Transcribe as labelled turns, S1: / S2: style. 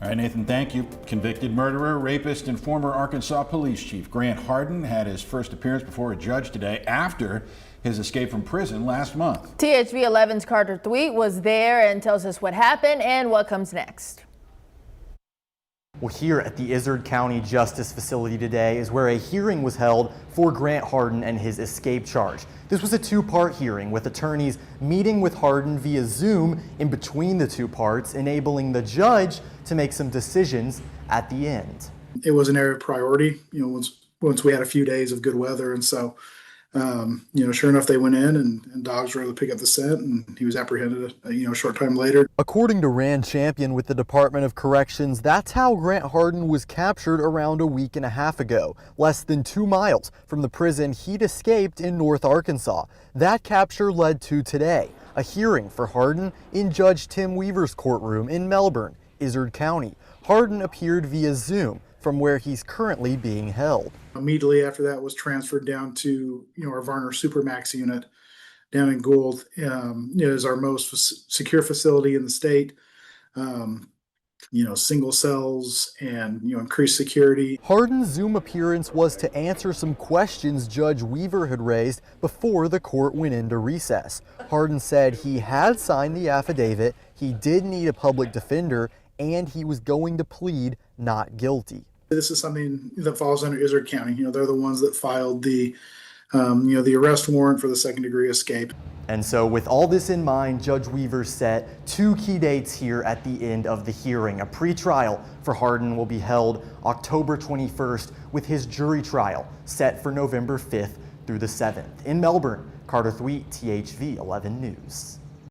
S1: All right, Nathan, thank you. Convicted murderer, rapist, and former Arkansas police chief Grant Hardin had his first appearance before a judge today after his escape from prison last month.
S2: THV 11's Carter Thweet was there and tells us what happened and what comes next.
S3: Well, here at the Izard County Justice Facility today is where a hearing was held for Grant Hardin and his escape charge. This was a two-part hearing with attorneys meeting with Hardin via Zoom in between the two parts, enabling the judge to make some decisions at the end.
S4: It was an area of priority, once we had a few days of good weather, and so sure enough, they went in and dogs were able to pick up the scent, and he was apprehended a short time later.
S3: According to Rand Champion with the Department of Corrections, that's how Grant Hardin was captured around a week and a half ago, less than 2 miles from the prison he'd escaped in North Arkansas. That capture led to today, a hearing for Hardin in Judge Tim Weaver's courtroom in Melbourne, Izard County. Hardin appeared via Zoom from where he's currently being held.
S4: Immediately after that was transferred down to our Varner Supermax unit down in Gould. It is our most secure facility in the state. Single cells and increased security.
S3: Hardin's Zoom appearance was to answer some questions Judge Weaver had raised before the court went into recess. Hardin said he had signed the affidavit, he did need a public defender, and he was going to plead not guilty.
S4: This is something that falls under Izard County. They're the ones that filed the arrest warrant for the second-degree escape.
S3: And so with all this in mind, Judge Weaver set 2 key dates here at the end of the hearing. A pretrial for Hardin will be held October 21st with his jury trial set for November 5th through the 7th. In Melbourne, Carter Thweet, THV 11 News.